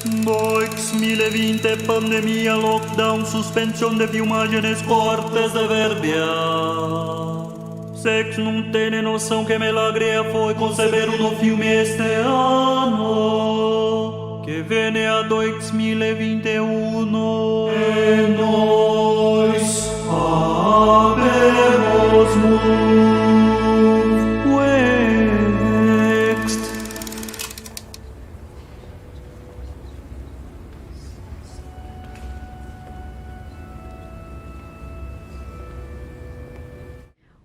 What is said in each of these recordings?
2020, pandemia, lockdown, suspensión de filmagens, cortes de verbia. Sex não tem noção que milagre foi conceber no filme este ano, que vem a 2021. E nós sabemos Wext.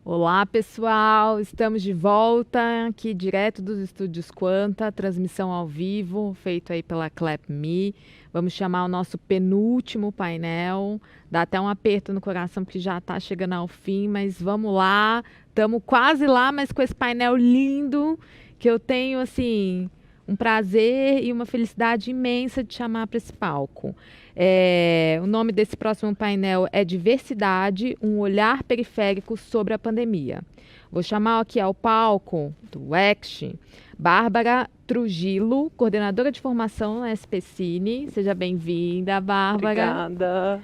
Olá, pessoal! Estamos de volta aqui direto dos estúdios Quanta, transmissão ao vivo, feito aí pela ClapMe. Vamos chamar o nosso penúltimo painel. Dá até um aperto no coração porque já está chegando ao fim, mas vamos lá. Estamos quase lá, mas com esse painel lindo que eu tenho, assim, um prazer e uma felicidade imensa de chamar para esse palco. O nome desse próximo painel é Diversidade, um olhar periférico sobre a pandemia. Vou chamar aqui ao palco do Wext, Bárbara Trujillo, coordenadora de formação na SPCine. Seja bem-vinda, Bárbara. Obrigada.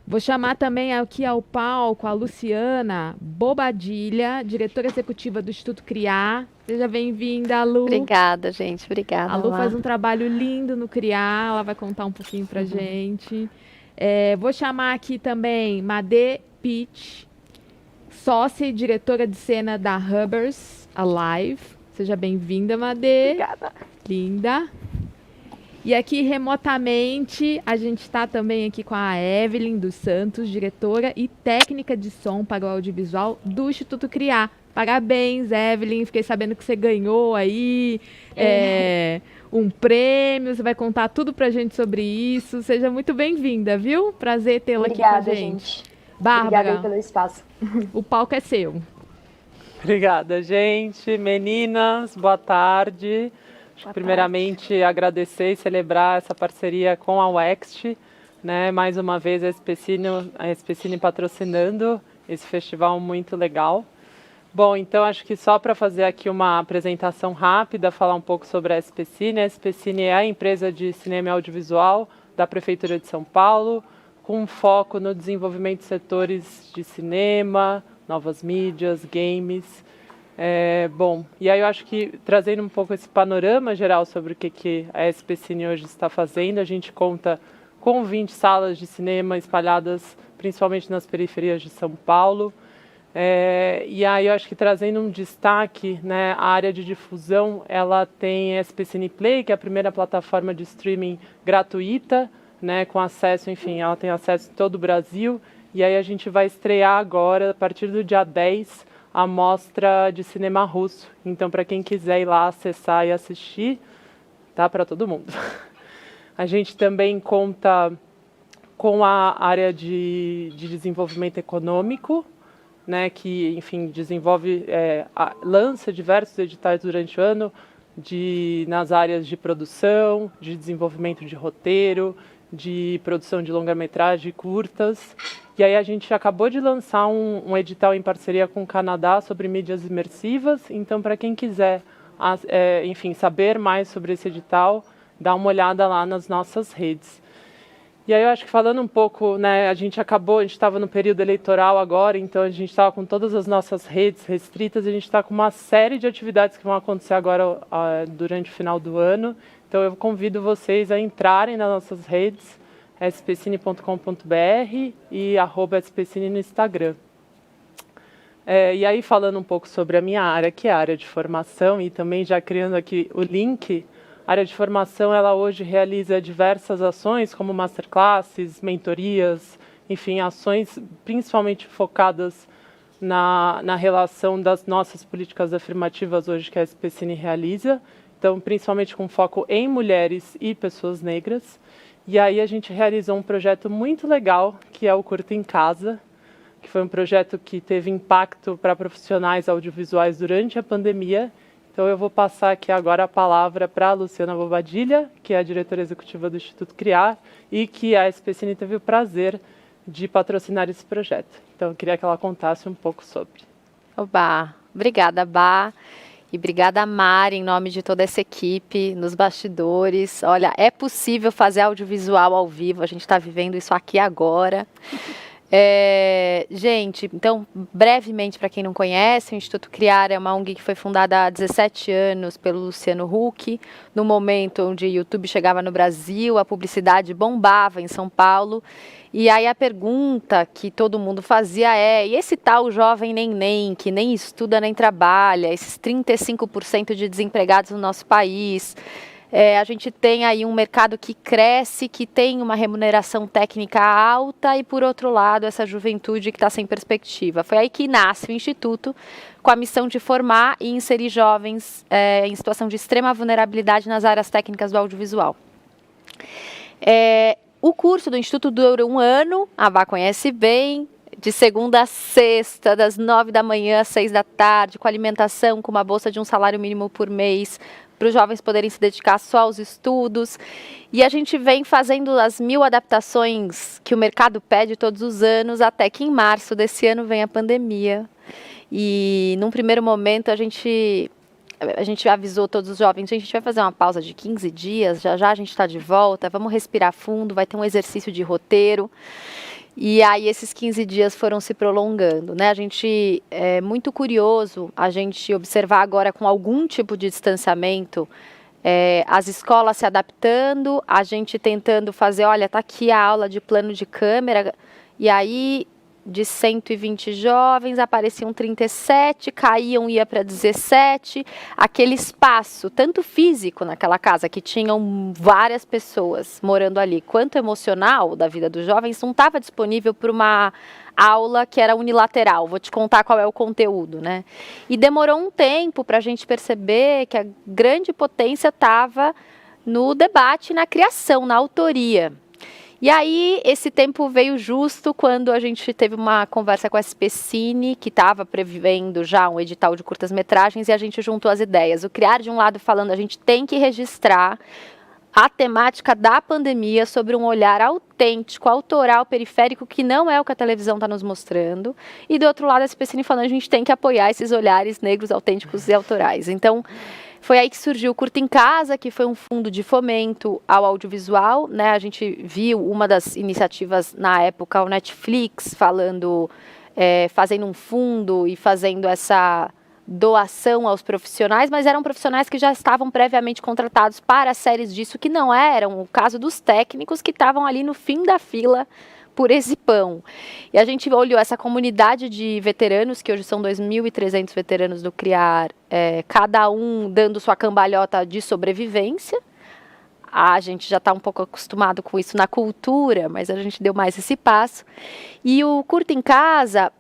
Vou chamar também aqui ao palco a Luciana Bobadilha, diretora executiva do Instituto Criar. Seja bem-vinda, Lu. Obrigada, gente. Obrigada. A Lu faz um trabalho lindo no Criar, ela vai contar um pouquinho pra gente. Vou chamar aqui também Madê Pitch, sócia e diretora de cena da Hubbers Alive. Seja bem-vinda, Madê. Obrigada. Linda. E aqui remotamente a gente está também aqui com a Evelyn dos Santos, diretora e técnica de som para o audiovisual do Instituto Criar. Parabéns, Evelyn. Fiquei sabendo que você ganhou aí um prêmio. Você vai contar tudo pra gente sobre isso. Seja muito bem-vinda, viu? Prazer tê-la aqui com a gente. Bárbara, obrigada pelo espaço. O palco é seu. Obrigada, gente. Meninas, boa tarde. Primeiramente, agradecer e celebrar essa parceria com a Wext, né? Mais uma vez a SPCine patrocinando esse festival muito legal. Bom, então acho que só para fazer aqui uma apresentação rápida, falar um pouco sobre a SPCine. A SPCine é a empresa de cinema e audiovisual da Prefeitura de São Paulo, com foco no desenvolvimento de setores de cinema, novas mídias, games. Bom, e aí eu acho que trazendo um pouco esse panorama geral sobre o que a SPCine hoje está fazendo, a gente conta com 20 salas de cinema espalhadas principalmente nas periferias de São Paulo. E aí eu acho que trazendo um destaque, né, a área de difusão, ela tem a SPCine Play, que é a primeira plataforma de streaming gratuita, né, com acesso, enfim, ela tem acesso em todo o Brasil, e aí a gente vai estrear agora, a partir do dia 10, a mostra de cinema russo. Então, para quem quiser ir lá acessar e assistir, tá para todo mundo. A gente também conta com a área de desenvolvimento econômico, né, que, enfim, desenvolve, lança diversos editais durante o ano nas áreas de produção, de desenvolvimento de roteiro, de produção de longa-metragem e curtas. E aí a gente acabou de lançar um edital em parceria com o Canadá sobre mídias imersivas. Então, para quem quiser, enfim, saber mais sobre esse edital, dá uma olhada lá nas nossas redes. E aí eu acho que falando um pouco, né, a gente estava no período eleitoral agora, então a gente estava com todas as nossas redes restritas, a gente está com uma série de atividades que vão acontecer agora durante o final do ano. Então eu convido vocês a entrarem nas nossas redes, spcine.com.br e @spcine no Instagram. E aí falando um pouco sobre a minha área, que é a área de formação, e também já criando aqui o link, a área de formação, ela hoje realiza diversas ações, como masterclasses, mentorias, enfim, ações principalmente focadas na relação das nossas políticas afirmativas hoje que a SPCine realiza, então principalmente com foco em mulheres e pessoas negras. E aí a gente realizou um projeto muito legal, que é o Curta em Casa, que foi um projeto que teve impacto para profissionais audiovisuais durante a pandemia. Então eu vou passar aqui agora a palavra para a Luciana Bobadilha, que é a diretora executiva do Instituto Criar e que a SPCine teve o prazer de patrocinar esse projeto. Então eu queria que ela contasse um pouco sobre. Oba, obrigada, Bá. E obrigada, Mari, em nome de toda essa equipe, nos bastidores. Olha, é possível fazer audiovisual ao vivo, a gente está vivendo isso aqui agora. Gente, então, brevemente, para quem não conhece, o Instituto Criar é uma ONG que foi fundada há 17 anos pelo Luciano Huck, no momento onde o YouTube chegava no Brasil, a publicidade bombava em São Paulo, e aí a pergunta que todo mundo fazia e esse tal jovem neném, que nem estuda nem trabalha, esses 35% de desempregados no nosso país... a gente tem aí um mercado que cresce, que tem uma remuneração técnica alta e, por outro lado, essa juventude que está sem perspectiva. Foi aí que nasce o Instituto, com a missão de formar e inserir jovens em situação de extrema vulnerabilidade nas áreas técnicas do audiovisual. O curso do Instituto dura 1 ano, a Bá conhece bem, de segunda a sexta, das 9 da manhã às 6 da tarde, com alimentação, com uma bolsa de um salário mínimo por mês, para os jovens poderem se dedicar só aos estudos. E a gente vem fazendo as 1000 adaptações que o mercado pede todos os anos, até que em março desse ano vem a pandemia. E num primeiro momento a gente avisou todos os jovens, a gente vai fazer uma pausa de 15 dias, já já a gente está de volta, vamos respirar fundo, vai ter um exercício de roteiro. E aí esses 15 dias foram se prolongando, né? A gente é muito curioso a gente observar agora com algum tipo de distanciamento, as escolas se adaptando, a gente tentando fazer, olha, tá aqui a aula de plano de câmera, e aí de 120 jovens, apareciam 37, caíam, ia para 17, aquele espaço, tanto físico naquela casa, que tinham várias pessoas morando ali, quanto emocional da vida dos jovens, não estava disponível para uma aula que era unilateral, vou te contar qual é o conteúdo, né? E demorou um tempo para a gente perceber que a grande potência estava no debate, na criação, na autoria. E aí, esse tempo veio justo quando a gente teve uma conversa com a SPCine, que estava prevendo já um edital de curtas-metragens, e a gente juntou as ideias. O Criar, de um lado, falando, a gente tem que registrar a temática da pandemia sobre um olhar autêntico, autoral, periférico, que não é o que a televisão está nos mostrando. E, do outro lado, a SPCine falando, a gente tem que apoiar esses olhares negros, autênticos e autorais. Então, foi aí que surgiu o Curta em Casa, que foi um fundo de fomento ao audiovisual, né? A gente viu uma das iniciativas na época, o Netflix, falando, fazendo um fundo e fazendo essa doação aos profissionais, mas eram profissionais que já estavam previamente contratados para séries disso, que não eram o caso dos técnicos que estavam ali no fim da fila por esse pão. E a gente olhou essa comunidade de veteranos, que hoje são 2.300 veteranos do Criar, cada um dando sua cambalhota de sobrevivência. A gente já está um pouco acostumado com isso na cultura, mas a gente deu mais esse passo. E o Curta em Casa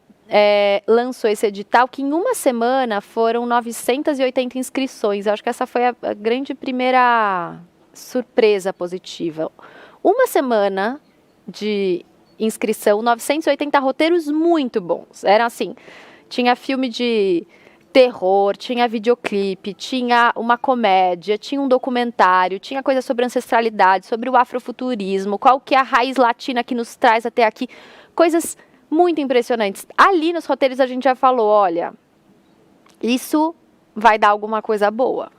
lançou esse edital, que em uma semana foram 980 inscrições. Eu acho que essa foi a grande primeira surpresa positiva. Uma semana de inscrição, 980 roteiros muito bons. Era assim, tinha filme de terror, tinha videoclipe, tinha uma comédia, tinha um documentário, tinha coisa sobre ancestralidade, sobre o afrofuturismo, qual que é a raiz latina que nos traz até aqui, coisas muito impressionantes. Ali nos roteiros a gente já falou, olha, isso vai dar alguma coisa boa.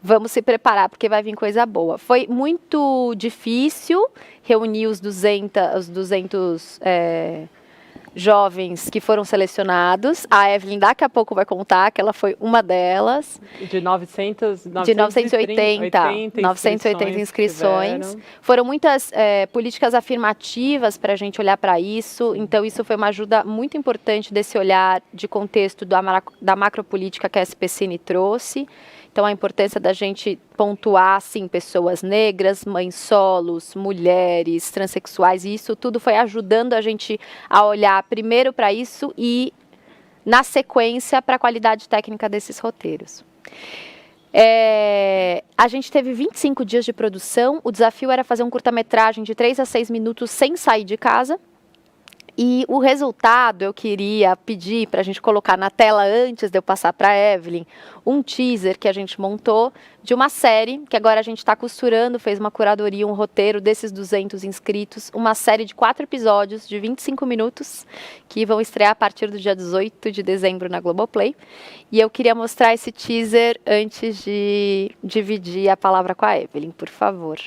Vamos se preparar, porque vai vir coisa boa. Foi muito difícil reunir os 200 jovens que foram selecionados. A Evelyn daqui a pouco vai contar que ela foi uma delas. De 980 inscrições. Foram muitas políticas afirmativas para a gente olhar para isso. Então, isso foi uma ajuda muito importante desse olhar de contexto da macropolítica que a SPCine trouxe. Então, a importância da gente pontuar, sim, pessoas negras, mães solos, mulheres, transexuais, e isso tudo foi ajudando a gente a olhar primeiro para isso e, na sequência, para a qualidade técnica desses roteiros. A gente teve 25 dias de produção, o desafio era fazer um curta-metragem de 3 a 6 minutos sem sair de casa. E o resultado eu queria pedir para a gente colocar na tela antes de eu passar para a Evelyn um teaser que a gente montou de uma série que agora a gente está costurando, fez uma curadoria, um roteiro desses 200 inscritos, uma série de 4 episódios de 25 minutos que vão estrear a partir do dia 18 de dezembro na Globoplay. E eu queria mostrar esse teaser antes de dividir a palavra com a Evelyn, por favor.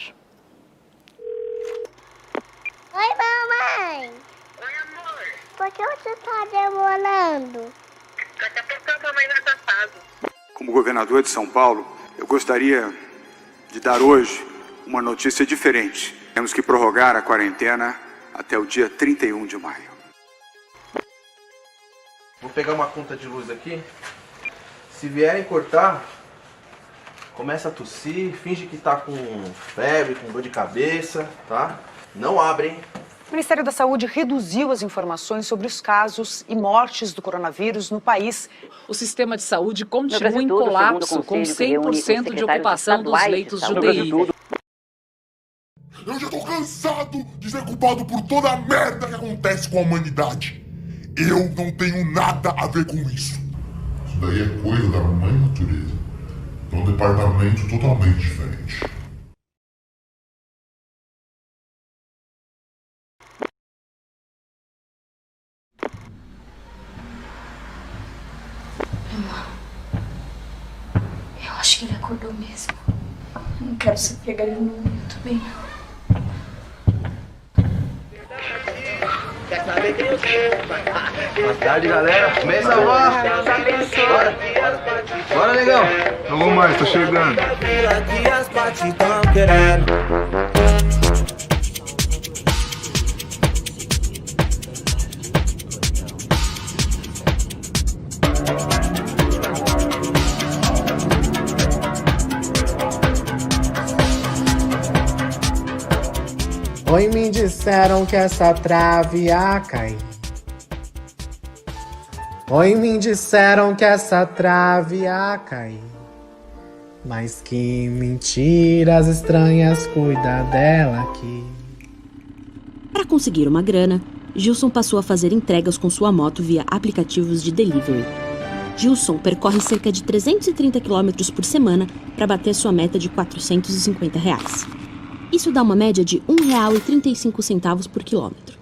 Oi, mamãe. Oi, amor. Por que você está demorando? Daqui a pouco a mamãe vai pra casa. Como governador de São Paulo, eu gostaria de dar hoje uma notícia diferente. Temos que prorrogar a quarentena até o dia 31 de maio. Vou pegar uma conta de luz aqui. Se vierem cortar, começa a tossir, finge que tá com febre, com dor de cabeça, tá? Não abrem. O Ministério da Saúde reduziu as informações sobre os casos e mortes do coronavírus no país. O sistema de saúde continua em colapso, com 100% de ocupação dos leitos de UTI. Eu já tô cansado de ser culpado por toda a merda que acontece com a humanidade. Eu não tenho nada a ver com isso. Isso daí é coisa da mãe natureza. É um departamento totalmente diferente. Eu acho que ele acordou mesmo. Não quero se pegar ele no momento bem. Boa tarde, galera. Mesa lá. Bora. Bora, negão. Não vou mais, tô chegando. Oi, me disseram que essa trave ia cair. Oi, me disseram que essa trave ia cair. Mas que mentiras estranhas, cuida dela aqui. Para conseguir uma grana, Gilson passou a fazer entregas com sua moto via aplicativos de delivery. Gilson percorre cerca de 330 km por semana para bater sua meta de R$ 450. Isso dá uma média de R$ 1,35 por quilômetro.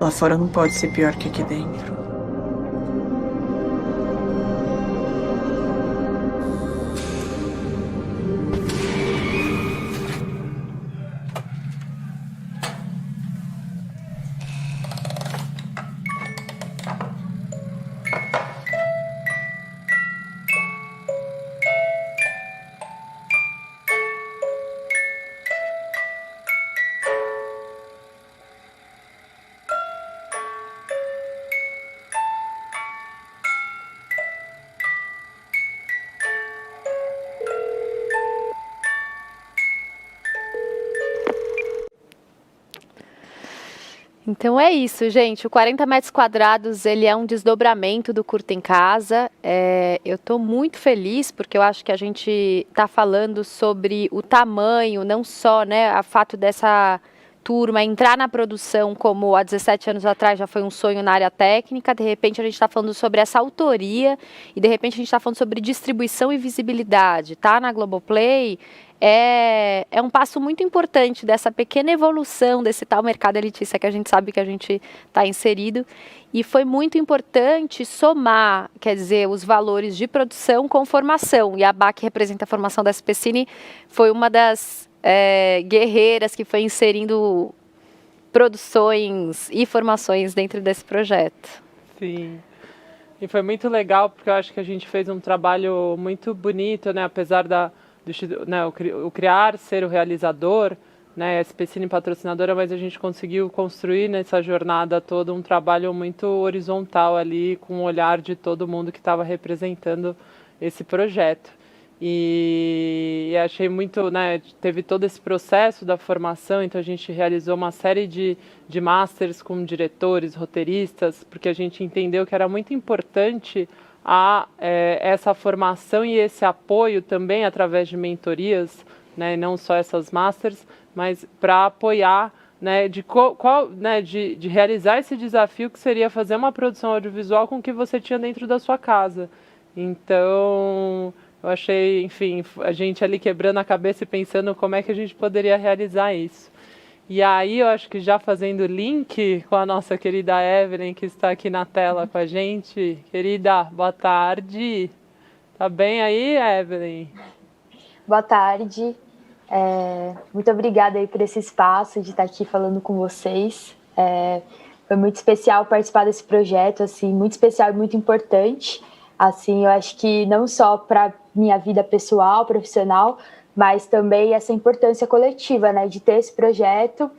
Lá fora não pode ser pior que aqui dentro. Então é isso, gente. O 40 metros quadrados, ele é um desdobramento do Curta em Casa. Eu estou muito feliz porque eu acho que a gente está falando sobre o tamanho, não só, né, a fato dessa turma entrar na produção como há 17 anos atrás já foi um sonho na área técnica. De repente a gente está falando sobre essa autoria e de repente a gente está falando sobre distribuição e visibilidade. Tá na Globoplay. É um passo muito importante dessa pequena evolução desse tal mercado elitícia que a gente sabe que a gente está inserido. E foi muito importante somar, quer dizer, os valores de produção com formação. E a BAC, que representa a formação da SPCine, foi uma das guerreiras que foi inserindo produções e formações dentro desse projeto. Sim. E foi muito legal porque eu acho que a gente fez um trabalho muito bonito, né? Apesar o criar ser o realizador, né, a SPCine patrocinadora, mas a gente conseguiu construir nessa jornada toda um trabalho muito horizontal ali, com o olhar de todo mundo que estava representando esse projeto. E achei muito, né, teve todo esse processo da formação, então a gente realizou uma série de masters com diretores, roteiristas, porque a gente entendeu que era muito importante essa formação e esse apoio também através de mentorias, né, não só essas masters, mas para apoiar, né, de realizar esse desafio que seria fazer uma produção audiovisual com o que você tinha dentro da sua casa. Então, eu achei, enfim, a gente ali quebrando a cabeça e pensando como é que a gente poderia realizar isso. E aí, eu acho que já fazendo link com a nossa querida Evelyn, que está aqui na tela com a gente. Querida, boa tarde. Tá bem aí, Evelyn? Boa tarde. Muito obrigada aí por esse espaço de estar aqui falando com vocês. Foi muito especial participar desse projeto, assim, muito especial e muito importante. Assim, eu acho que não só para minha vida pessoal, profissional, mas também essa importância coletiva, né, de ter esse projeto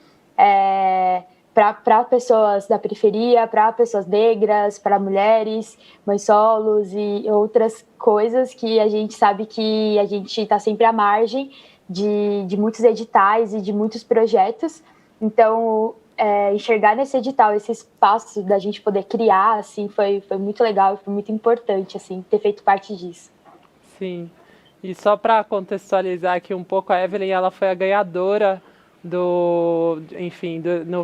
para pessoas da periferia, para pessoas negras, para mulheres, mães solos e outras coisas que a gente sabe que a gente está sempre à margem de muitos editais e de muitos projetos. Então, enxergar nesse edital esse espaço da gente poder criar, assim, foi muito legal e foi muito importante, assim, ter feito parte disso. Sim. E só para contextualizar aqui um pouco, a Evelyn, ela foi a ganhadora no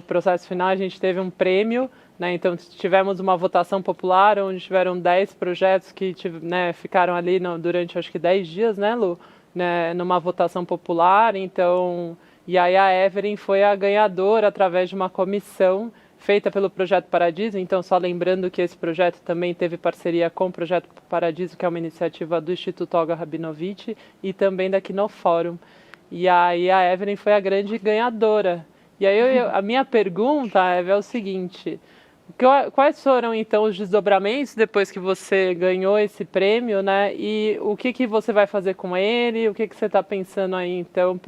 processo final a gente teve um prêmio, né? Então tivemos uma votação popular onde tiveram 10 projetos que, né, ficaram ali durante acho que 10 dias, né, Lu? Né, numa votação popular, então, e aí a Evelyn foi a ganhadora através de uma comissão feita pelo Projeto Paradiso. Então, só lembrando que esse projeto também teve parceria com o Projeto Paradiso, que é uma iniciativa do Instituto Olga Rabinovich e também da Quinofórum. E aí a Evelyn foi a grande ganhadora. E aí a minha pergunta, Eve, é o seguinte: quais foram então os desdobramentos depois que você ganhou esse prêmio, né? E o que você vai fazer com ele? O que você está pensando aí então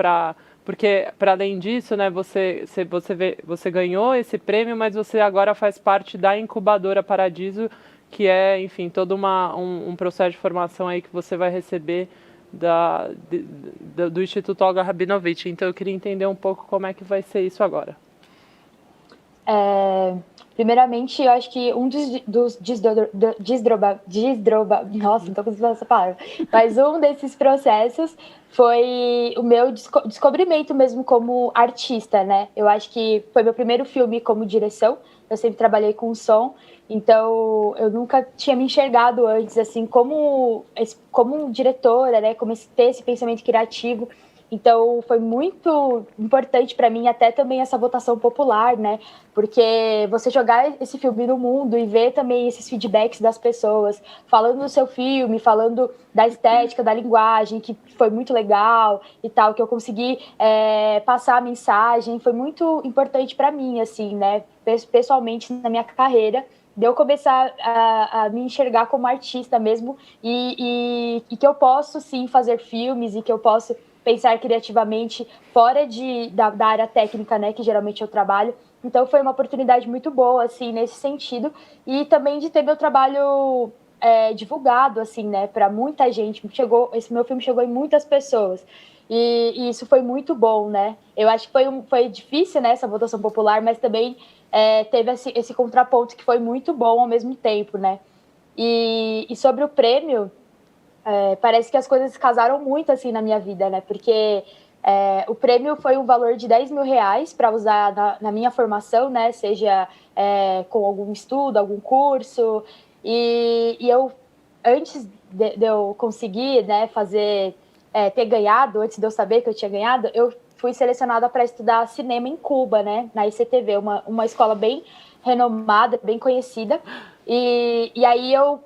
porque, para além disso, né, você ganhou esse prêmio, mas você agora faz parte da incubadora Paradiso, que é, enfim, todo um processo de formação aí que você vai receber do Instituto Olga Rabinovich. Então, eu queria entender um pouco como é que vai ser isso agora. Primeiramente, eu acho que um dos nossa, não tô conseguindo falar essa palavra, mas um desses processos foi o meu descobrimento mesmo como artista, né? Eu acho que foi meu primeiro filme como direção, eu sempre trabalhei com som, então eu nunca tinha me enxergado antes, assim, como diretora, né? Como ter esse pensamento criativo. Então, foi muito importante para mim até também essa votação popular, né? Porque você jogar esse filme no mundo e ver também esses feedbacks das pessoas, falando do seu filme, falando da estética, da linguagem, que foi muito legal e tal, que eu consegui passar a mensagem, foi muito importante para mim, assim, né? Pessoalmente, na minha carreira, de eu começar a me enxergar como artista mesmo e que eu posso, sim, fazer filmes e que eu posso pensar criativamente fora da área técnica, né, que geralmente eu trabalho. Então foi uma oportunidade muito boa, assim, nesse sentido, e também de ter meu trabalho divulgado, assim, né, para muita gente. Esse meu filme chegou em muitas pessoas, e isso foi muito bom, né. Eu acho que foi difícil, né, essa votação popular, mas também teve esse contraponto que foi muito bom ao mesmo tempo, né. E sobre o prêmio, parece que as coisas casaram muito, assim, na minha vida, né? Porque o prêmio foi um valor de R$10 mil para usar na minha formação, né? Seja com algum estudo, algum curso. E eu, antes de eu conseguir, né, ter ganhado, antes de eu saber que eu tinha ganhado, eu fui selecionada para estudar cinema em Cuba, né? Na ICTV, uma escola bem renomada, bem conhecida. E aí eu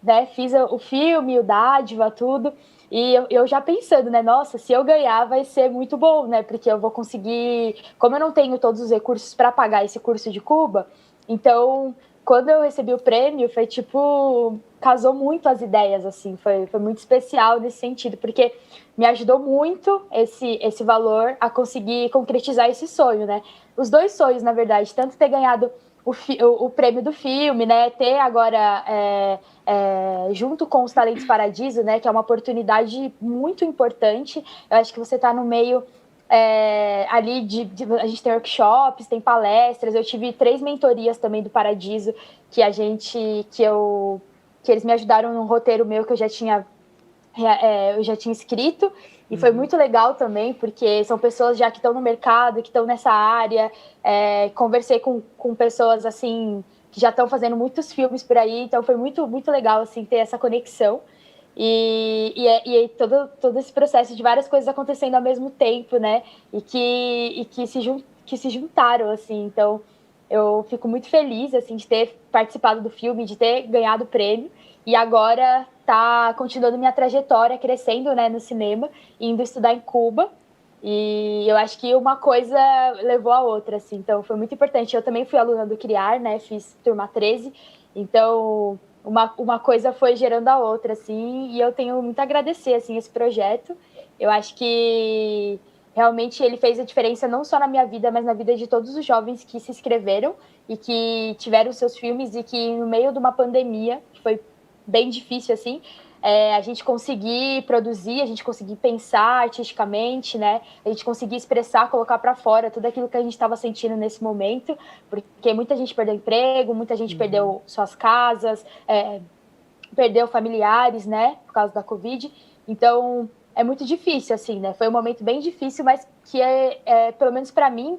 né, fiz o filme, o Dádiva, tudo, e eu já pensando, né, nossa, se eu ganhar vai ser muito bom, né, porque eu vou conseguir, como eu não tenho todos os recursos para pagar esse curso de Cuba, então quando eu recebi o prêmio, foi tipo, casou muito as ideias, assim, foi muito especial nesse sentido, porque me ajudou muito esse valor a conseguir concretizar esse sonho, né? Os dois sonhos, na verdade, tanto ter ganhado o prêmio do filme, né? Ter agora, junto com os Talentos Paradiso, né? Que é uma oportunidade muito importante. Eu acho que você está no meio ali a gente tem workshops, tem palestras. Eu tive 3 mentorias também do Paradiso que eles me ajudaram num roteiro meu que eu já tinha escrito, e foi muito legal também, porque são pessoas já que estão no mercado, que estão nessa área. Conversei com pessoas assim que já estão fazendo muitos filmes por aí, então foi muito, muito legal assim, ter essa conexão. E todo esse processo de várias coisas acontecendo ao mesmo tempo, né? E que se juntaram, assim. Então, eu fico muito feliz, assim, de ter participado do filme, de ter ganhado o prêmio. E agora tá continuando minha trajetória, crescendo, né, no cinema, indo estudar em Cuba. E eu acho que uma coisa levou a outra, assim. Então, foi muito importante. Eu também fui aluna do CRIAR, né? Fiz turma 13. Então, uma coisa foi gerando a outra, assim. E eu tenho muito a agradecer, assim, esse projeto. Eu acho que realmente ele fez a diferença não só na minha vida, mas na vida de todos os jovens que se inscreveram e que tiveram seus filmes, e que no meio de uma pandemia, que foi bem difícil, assim, a gente conseguir produzir, a gente conseguir pensar artisticamente, né? A gente conseguir expressar, colocar para fora tudo aquilo que a gente estava sentindo nesse momento, porque muita gente perdeu emprego, muita gente perdeu suas casas, perdeu familiares, né? Por causa da Covid. Então, é muito difícil, assim, né? Foi um momento bem difícil, mas que pelo menos para mim,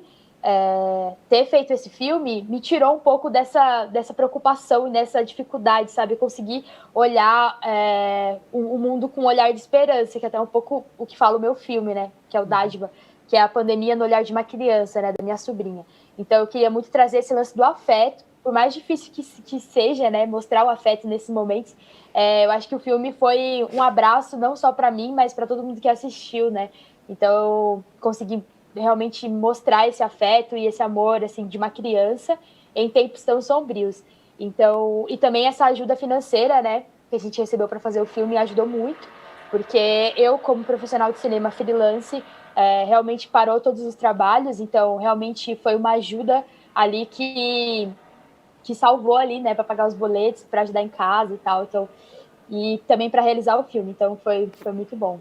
ter feito esse filme me tirou um pouco dessa preocupação e dessa dificuldade, sabe? Conseguir olhar o mundo com um olhar de esperança, que é até um pouco o que fala o meu filme, né? Que é o Dádiva, que é a pandemia no olhar de uma criança, né? Da minha sobrinha. Então, eu queria muito trazer esse lance do afeto, por mais difícil que seja, né? Mostrar o afeto nesses momentos. Eu acho que o filme foi um abraço, não só para mim, mas para todo mundo que assistiu, né? Então, eu consegui realmente mostrar esse afeto e esse amor, assim, de uma criança em tempos tão sombrios. Então, e também essa ajuda financeira, né, que a gente recebeu para fazer o filme ajudou muito, porque eu, como profissional de cinema freelance, realmente parou todos os trabalhos, então realmente foi uma ajuda ali que salvou ali, né, para pagar os boletos, para ajudar em casa e tal, então, e também para realizar o filme, então foi muito bom.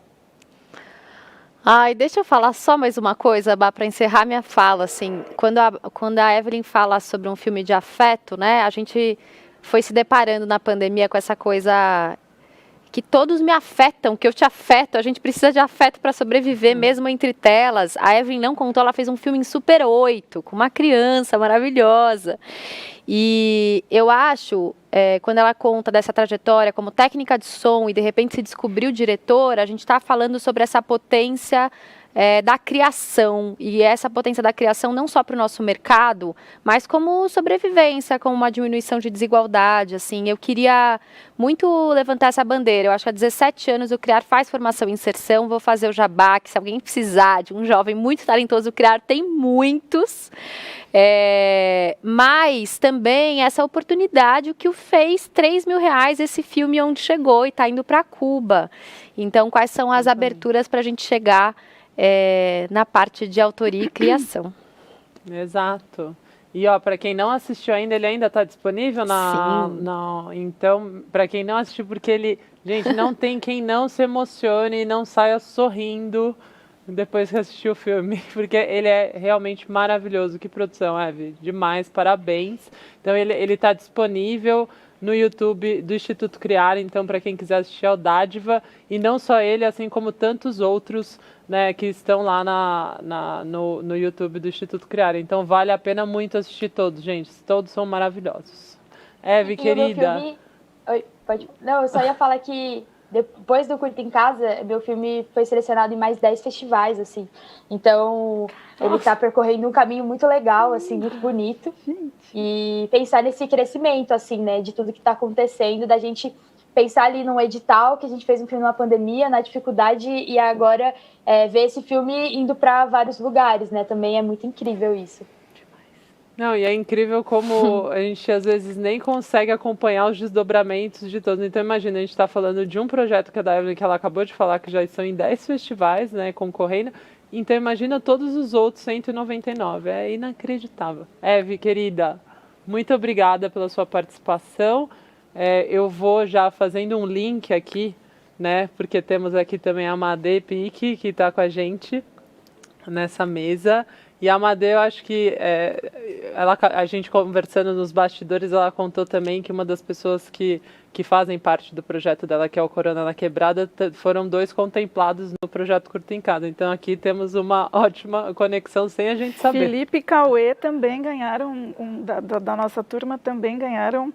Ai, deixa eu falar só mais uma coisa, Bá, para encerrar minha fala, assim, quando a Evelyn fala sobre um filme de afeto, né, a gente foi se deparando na pandemia com essa coisa que todos me afetam, que eu te afeto, a gente precisa de afeto para sobreviver, mesmo entre telas. A Evelyn não contou, ela fez um filme em Super 8, com uma criança maravilhosa. E eu acho, quando ela conta dessa trajetória como técnica de som e de repente se descobriu diretora, a gente está falando sobre essa potência da criação, e essa potência da criação não só para o nosso mercado, mas como sobrevivência, como uma diminuição de desigualdade, assim. Eu queria muito levantar essa bandeira. Eu acho que há 17 anos o CRIAR faz formação e inserção, vou fazer o jabá, que se alguém precisar de um jovem muito talentoso, o CRIAR tem muitos, mas também essa oportunidade, o que o fez R$3.000, esse filme Onde Chegou, e está indo para Cuba. Então, quais são as aberturas para a gente chegar na parte de autoria e criação? Exato. E para quem não assistiu ainda, ele ainda está disponível então, para quem não assistiu, porque gente, não tem quem não se emocione e não saia sorrindo depois que assistiu o filme, porque ele é realmente maravilhoso. Que produção, Eve, demais, parabéns. Então ele está disponível no YouTube do Instituto CRIAR, então para quem quiser assistir ao Dádiva, e não só ele, assim como tantos outros, né, que estão lá no YouTube do Instituto CRIAR. Então vale a pena muito assistir todos, gente, todos são maravilhosos. Eve, querida. Oi, pode. Não, eu só ia falar que depois do Curta em Casa, meu filme foi selecionado em mais 10 festivais, assim. Então, ele está percorrendo um caminho muito legal, assim, muito bonito. E pensar nesse crescimento, assim, né, de tudo que está acontecendo, da gente pensar ali num edital, que a gente fez um filme na pandemia, na dificuldade, e agora ver esse filme indo para vários lugares, né, também é muito incrível isso. Não, e é incrível como a gente às vezes nem consegue acompanhar os desdobramentos de todos. Então imagina, a gente está falando de um projeto que é da Evelyn, que ela acabou de falar, que já estão em 10 festivais, né, concorrendo. Então imagina todos os outros 199, é inacreditável. Eve, querida, muito obrigada pela sua participação. Eu vou já fazendo um link aqui, né, porque temos aqui também a Madê Pique, que está com a gente nessa mesa. E a Madê, eu acho que a gente conversando nos bastidores, ela contou também que uma das pessoas que fazem parte do projeto dela, que é o Corona na Quebrada, foram 2 contemplados no projeto Curta em Casa. Então aqui temos uma ótima conexão sem a gente saber. Felipe e Cauê também ganharam, da nossa turma também ganharam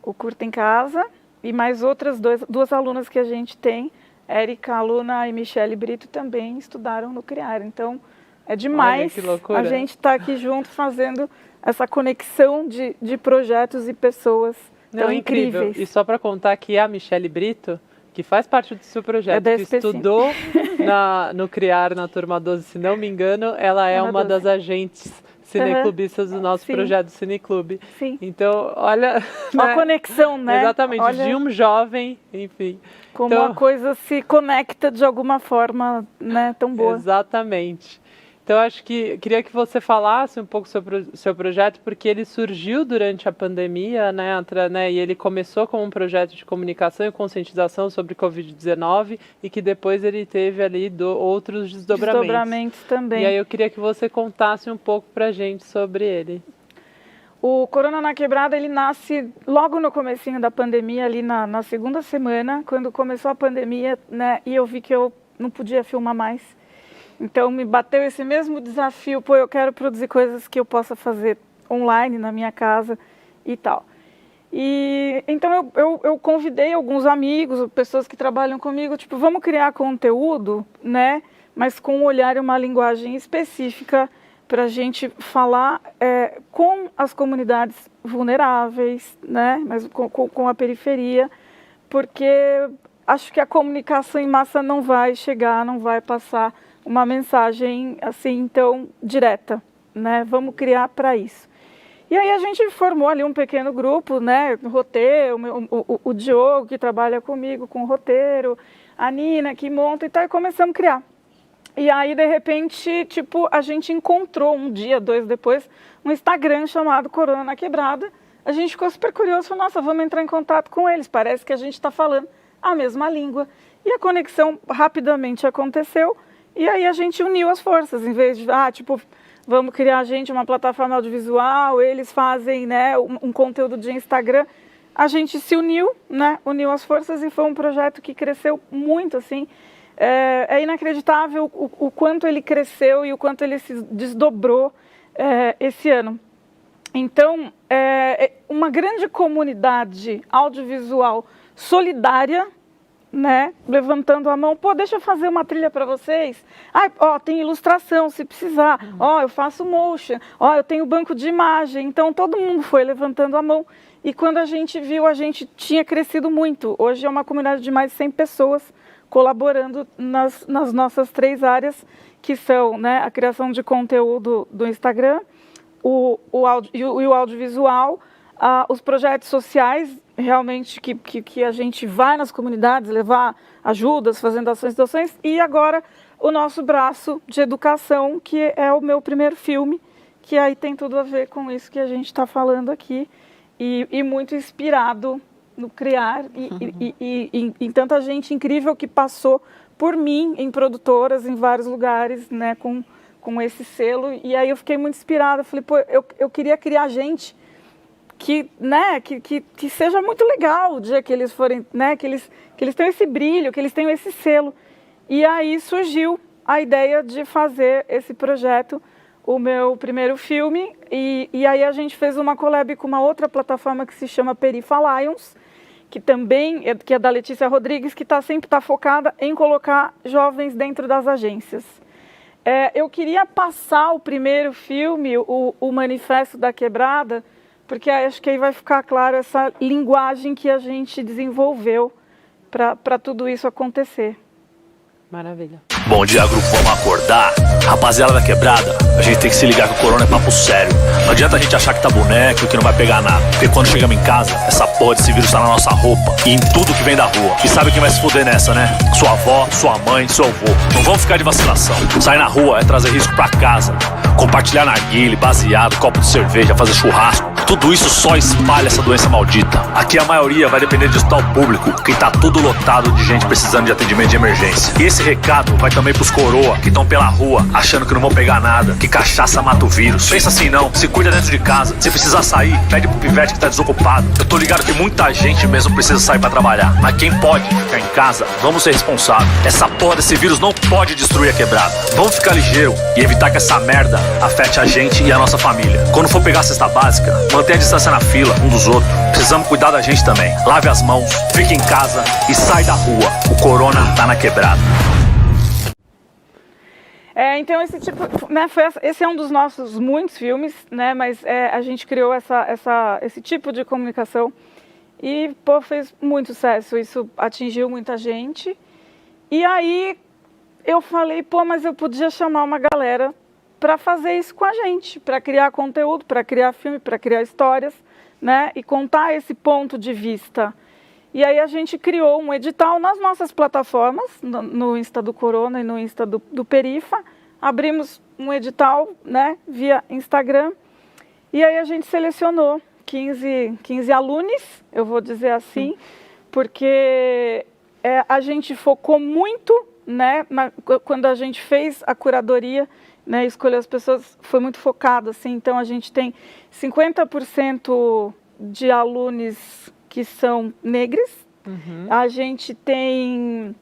o Curta em Casa. E mais outras 2 alunas que a gente tem, Érica Aluna e Michele Brito, também estudaram no CRIAR. Então é demais a gente estar aqui junto fazendo essa conexão de projetos e pessoas tão incrível. incríveis. E só para contar que a Michele Brito, que faz parte do seu projeto, que estudou no CRIAR, na turma 12, se não me engano, ela é uma das agentes cineclubistas do nosso projeto Cineclube. Sim. Então, olha... Uma conexão, né? Exatamente, olha, de um jovem, enfim. Como a coisa se conecta de alguma forma, né, tão boa. Exatamente. Então, acho que queria que você falasse um pouco sobre o seu projeto, porque ele surgiu durante a pandemia, né, e ele começou como um projeto de comunicação e conscientização sobre Covid-19 e que depois ele teve ali outros desdobramentos também. E aí eu queria que você contasse um pouco pra gente sobre ele. O Corona na Quebrada, ele nasce logo no comecinho da pandemia, ali na 2ª semana, quando começou a pandemia, né, e eu vi que eu não podia filmar mais. Então me bateu esse mesmo desafio, eu quero produzir coisas que eu possa fazer online na minha casa e tal. E então eu convidei alguns amigos, pessoas que trabalham comigo, tipo, vamos criar conteúdo, né, mas com um olhar e uma linguagem específica para a gente falar com as comunidades vulneráveis, né, mas com a periferia, porque acho que a comunicação em massa não vai chegar, não vai passar uma mensagem assim tão direta, né? Vamos criar para isso. E aí a gente formou ali um pequeno grupo, né? Roteiro, o Diogo que trabalha comigo com roteiro, a Nina que monta e tal, e começamos a criar. E aí de repente, tipo, a gente encontrou um dia, 2 depois, um Instagram chamado Corona na Quebrada. A gente ficou super curioso, falou, nossa, vamos entrar em contato com eles, parece que a gente está falando a mesma língua. E a conexão rapidamente aconteceu. E aí a gente uniu as forças, em vez de, vamos criar uma plataforma audiovisual, eles fazem, né, um conteúdo de Instagram. A gente se uniu, né, uniu as forças e foi um projeto que cresceu muito, assim. É inacreditável o quanto ele cresceu e o quanto ele se desdobrou esse ano. Então, uma grande comunidade audiovisual solidária, né, levantando a mão, deixa eu fazer uma trilha para vocês. Tem ilustração, se precisar. Eu faço motion. Eu tenho banco de imagem. Então, todo mundo foi levantando a mão. E quando a gente viu, a gente tinha crescido muito. Hoje é uma comunidade de mais de 100 pessoas colaborando nas nossas 3 áreas, que são, né, a criação de conteúdo do Instagram, o audiovisual, os projetos sociais, realmente que a gente vai nas comunidades levar ajudas, fazendo ações e doações, e agora o nosso braço de educação, que é o meu primeiro filme, que aí tem tudo a ver com isso que a gente está falando aqui, e muito inspirado no CRIAR, e em tanta gente incrível que passou por mim, em produtoras, em vários lugares, né, com esse selo, e aí eu fiquei muito inspirada, falei, eu queria criar gente que seja muito legal o dia que eles forem, né, que eles tenham esse brilho, que eles tenham esse selo. E aí surgiu a ideia de fazer esse projeto, o meu primeiro filme, e aí a gente fez uma collab com uma outra plataforma que se chama Perifa Lions, que também é da Letícia Rodrigues, que sempre está focada em colocar jovens dentro das agências. Eu queria passar o primeiro filme, o Manifesto da Quebrada, porque acho que aí vai ficar claro essa linguagem que a gente desenvolveu para tudo isso acontecer. Maravilha. Bom dia, grupo, vamos acordar. Rapaziada da Quebrada, a gente tem que se ligar que o corona é papo sério. Não adianta a gente achar que tá boneco e que não vai pegar nada. Porque quando chegamos em casa, essa porra desse vírus tá na nossa roupa e em tudo que vem da rua. E sabe quem vai se fuder nessa, né? Sua avó, sua mãe, seu avô. Não vamos ficar de vacilação. Sair na rua é trazer risco pra casa. Compartilhar narguile, baseado, copo de cerveja, fazer churrasco. Tudo isso só espalha essa doença maldita. Aqui a maioria vai depender de hospital público, que tá tudo lotado de gente precisando de atendimento de emergência. E esse recado vai também pros coroa que estão pela rua, achando que não vão pegar nada, que cachaça mata o vírus. Pensa assim não, se cuida dentro de casa. Se precisar sair, pede pro pivete que tá desocupado. Eu tô ligado que muita gente mesmo precisa sair pra trabalhar, mas quem pode ficar em casa, vamos ser responsáveis. Essa porra desse vírus não pode destruir a quebrada. Vamos ficar ligeiro e evitar que essa merda afete a gente e a nossa família. Quando for pegar a cesta básica, mantenha a distância na fila, um dos outros. Precisamos cuidar da gente também. Lave as mãos, fique em casa e sai da rua. O corona tá na quebrada. Então esse tipo, né, esse é um dos nossos muitos filmes, né, mas a gente criou esse tipo de comunicação e, pô, fez muito sucesso, isso atingiu muita gente. E aí eu falei, pô, mas eu podia chamar uma galera para fazer isso com a gente, para criar conteúdo, para criar filme, para criar histórias, né, e contar esse ponto de vista. E aí a gente criou um edital nas nossas plataformas, no Insta do Corona e no Insta do Perifa. Abrimos um edital, né, via Instagram. E aí a gente selecionou 15 alunos, eu vou dizer assim, porque a gente focou muito, né, quando a gente fez a curadoria, né, escolheu as pessoas, foi muito focado, assim. Então a gente tem 50% de alunos que são negros, a gente tem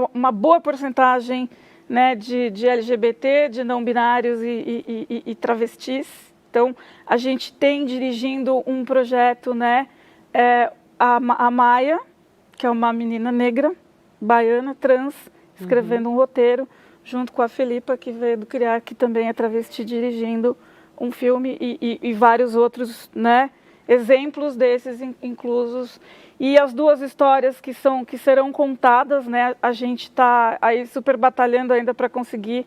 uma boa porcentagem, né, de LGBT, de não binários e travestis. Então, a gente tem dirigindo um projeto, né, a Maia, que é uma menina negra, baiana, trans, escrevendo um roteiro, junto com a Felipa, que veio do Criar, que também é travesti, dirigindo um filme e vários outros, né, exemplos desses inclusos. E as duas histórias que serão contadas, né, a gente está aí super batalhando ainda para conseguir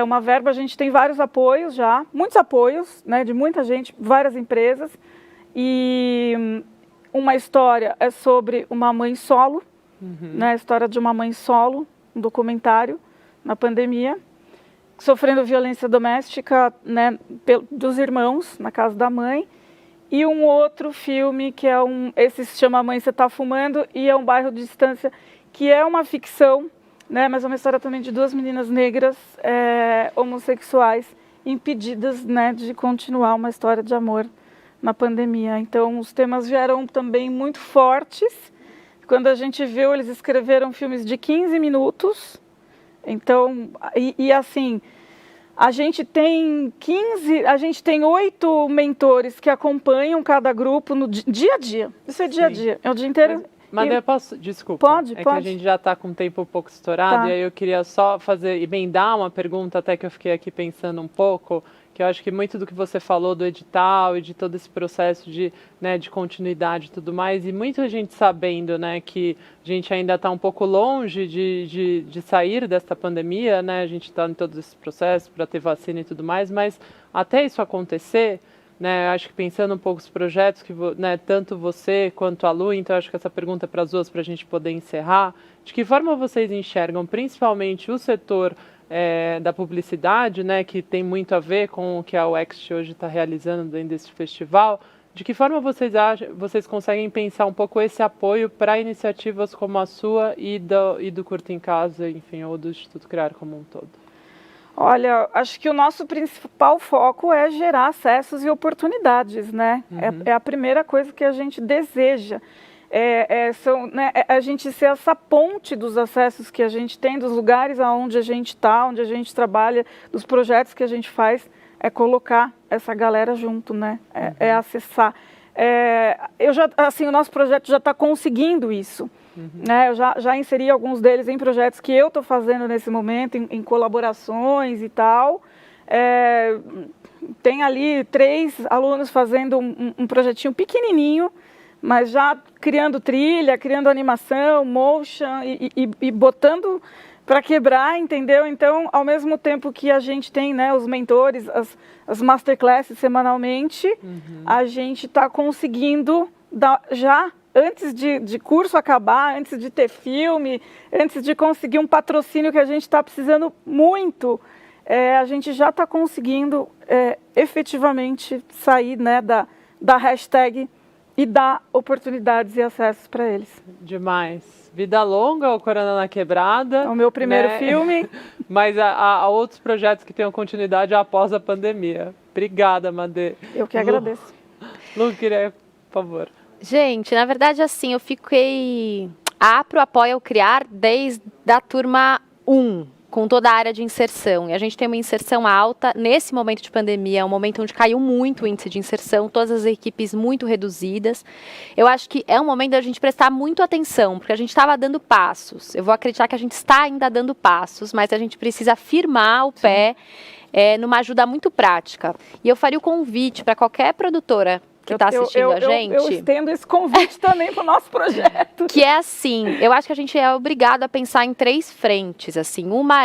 uma verba. A gente tem vários apoios já, muitos apoios, né, de muita gente, várias empresas. E uma história é sobre uma mãe solo, né, a história de uma mãe solo, um documentário na pandemia, sofrendo violência doméstica, né, dos irmãos na casa da mãe. E um outro filme que esse se chama Mãe, Você Tá Fumando, e é um bairro de distância, que é uma ficção, né, mas é uma história também de duas meninas negras homossexuais impedidas, né, de continuar uma história de amor na pandemia. Então os temas vieram também muito fortes. Quando a gente viu, eles escreveram filmes de 15 minutos. Então, assim, a gente tem 8 mentores que acompanham cada grupo no dia a dia. Isso é dia a dia, é o dia inteiro. Mas eu posso, desculpa, pode. Que a gente já está com o tempo um pouco estourado, e aí eu queria só emendar uma pergunta, até que eu fiquei aqui pensando um pouco, que eu acho que muito do que você falou do edital e de todo esse processo de continuidade e tudo mais, e muita gente sabendo, né, que a gente ainda está um pouco longe de sair desta pandemia, né, a gente está em todos esses processos para ter vacina e tudo mais, mas até isso acontecer, né, acho que pensando um pouco os projetos, que né, tanto você quanto a Lu, então acho que essa pergunta é para as duas, para a gente poder encerrar, de que forma vocês enxergam principalmente o setor da publicidade, né, que tem muito a ver com o que a UEXT hoje está realizando dentro desse festival, de que forma vocês conseguem pensar um pouco esse apoio para iniciativas como a sua e do Curta em Casa, enfim, ou do Instituto Criar como um todo? Olha, acho que o nosso principal foco é gerar acessos e oportunidades, né? É a primeira coisa que a gente deseja. A gente ser essa ponte dos acessos que a gente tem, dos lugares onde a gente está, onde a gente trabalha, dos projetos que a gente faz, é colocar essa galera junto, né? Acessar. O nosso projeto já está conseguindo isso. Né? Eu já inseri alguns deles em projetos que eu estou fazendo nesse momento, em colaborações e tal. Tem ali 3 alunos fazendo um projetinho pequenininho, mas já criando trilha, criando animação, motion e botando para quebrar, entendeu? Então, ao mesmo tempo que a gente tem, né, os mentores, as masterclasses semanalmente, a gente está conseguindo já antes de curso acabar, antes de ter filme, antes de conseguir um patrocínio que a gente está precisando muito, a gente já está conseguindo efetivamente sair, né, da hashtag e dar oportunidades e acessos para eles. Demais. Vida longa, o Corona na Quebrada. É o meu primeiro filme. Mas há outros projetos que tenham continuidade após a pandemia. Obrigada, Madê. Eu que agradeço. Lu, queria, por favor. Gente, na verdade, assim, eu fiquei... A APRO apoia o CRIAR desde a turma 1, com toda a área de inserção. E a gente tem uma inserção alta nesse momento de pandemia, é um momento onde caiu muito o índice de inserção, todas as equipes muito reduzidas. Eu acho que é um momento da gente prestar muito atenção, porque a gente estava dando passos. Eu vou acreditar que a gente está ainda dando passos, mas a gente precisa firmar o pé numa ajuda muito prática. E eu faria o convite para qualquer produtora que está assistindo a gente. Eu estendo esse convite também para o nosso projeto. Que é assim, eu acho que a gente é obrigado a pensar em 3 frentes, assim. Uma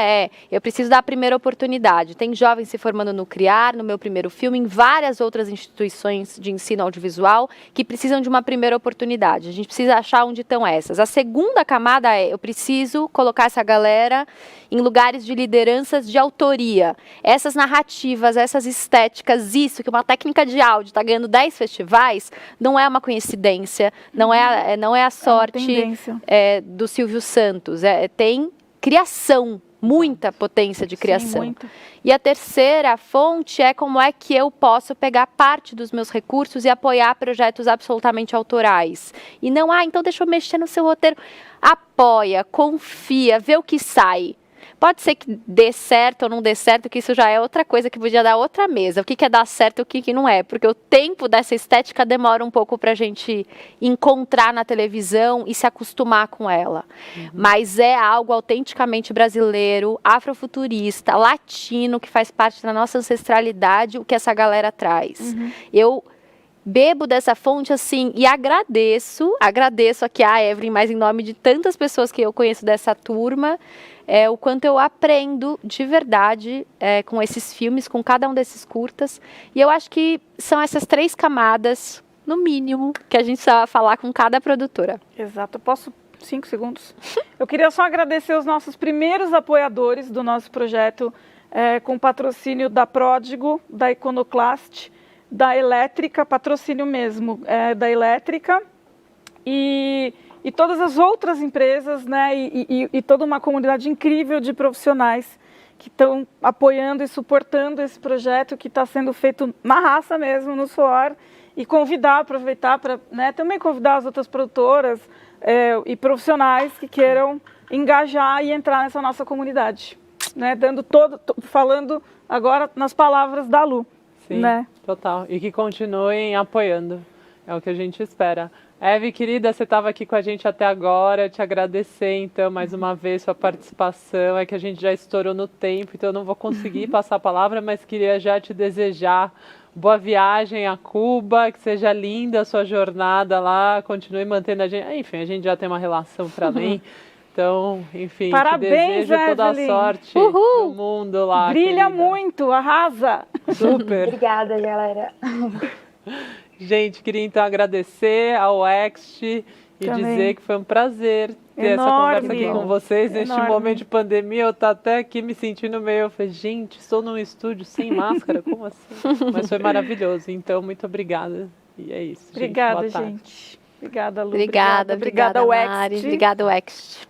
eu preciso dar a primeira oportunidade. Tem jovens se formando no CRIAR, no meu primeiro filme, em várias outras instituições de ensino audiovisual que precisam de uma primeira oportunidade. A gente precisa achar onde estão essas. A segunda camada eu preciso colocar essa galera em lugares de lideranças de autoria. Essas narrativas, essas estéticas, isso, que uma técnica de áudio está ganhando 10 festivais, não é uma coincidência, não é a sorte do Silvio Santos. Tem criação, muita potência de criação. Sim, muita. E a terceira fonte é como é que eu posso pegar parte dos meus recursos e apoiar projetos absolutamente autorais. E não, então deixa eu mexer no seu roteiro. Apoia, confia, vê o que sai. Pode ser que dê certo ou não dê certo, que isso já é outra coisa que podia dar outra mesa. O que é dar certo e o que não é. Porque o tempo dessa estética demora um pouco para a gente encontrar na televisão e se acostumar com ela. Mas é algo autenticamente brasileiro, afrofuturista, latino, que faz parte da nossa ancestralidade, o que essa galera traz. Eu bebo dessa fonte, assim, e agradeço aqui a Evelyn, mas em nome de tantas pessoas que eu conheço dessa turma, o quanto eu aprendo de verdade com esses filmes, com cada um desses curtas. E eu acho que são essas 3 camadas, no mínimo, que a gente precisa falar com cada produtora. Exato. Eu posso 5 segundos? Eu queria só agradecer os nossos primeiros apoiadores do nosso projeto, com patrocínio da Pródigo, da Iconoclast, da Elétrica, patrocínio mesmo, da Elétrica, e todas as outras empresas, né, e toda uma comunidade incrível de profissionais que estão apoiando e suportando esse projeto que está sendo feito na raça mesmo, no suor, e aproveitar para, né, também convidar as outras produtoras e profissionais que queiram engajar e entrar nessa nossa comunidade, né, falando agora nas palavras da Lu. Sim, né? Total. E que continuem apoiando. É o que a gente espera. Eve, querida, você estava aqui com a gente até agora. Te agradecer, então, mais uma vez, sua participação. É que a gente já estourou no tempo, então eu não vou conseguir passar a palavra, mas queria já te desejar boa viagem a Cuba, que seja linda a sua jornada lá, continue mantendo a gente. Enfim, a gente já tem uma relação para além. Então, enfim, parabéns, te desejo toda a sorte no mundo lá. Brilha querida. Muito, arrasa. Super. Obrigada, galera. Gente, queria então agradecer ao Ext e dizer que foi um prazer ter essa conversa aqui com vocês. Neste momento de pandemia, eu tô até aqui me sentindo meio... Eu falei, gente, estou num estúdio sem máscara, como assim? Mas foi maravilhoso, então muito obrigada. E é isso, obrigada, gente. Obrigada, Lu. Obrigada, Mari. Obrigada, Ext.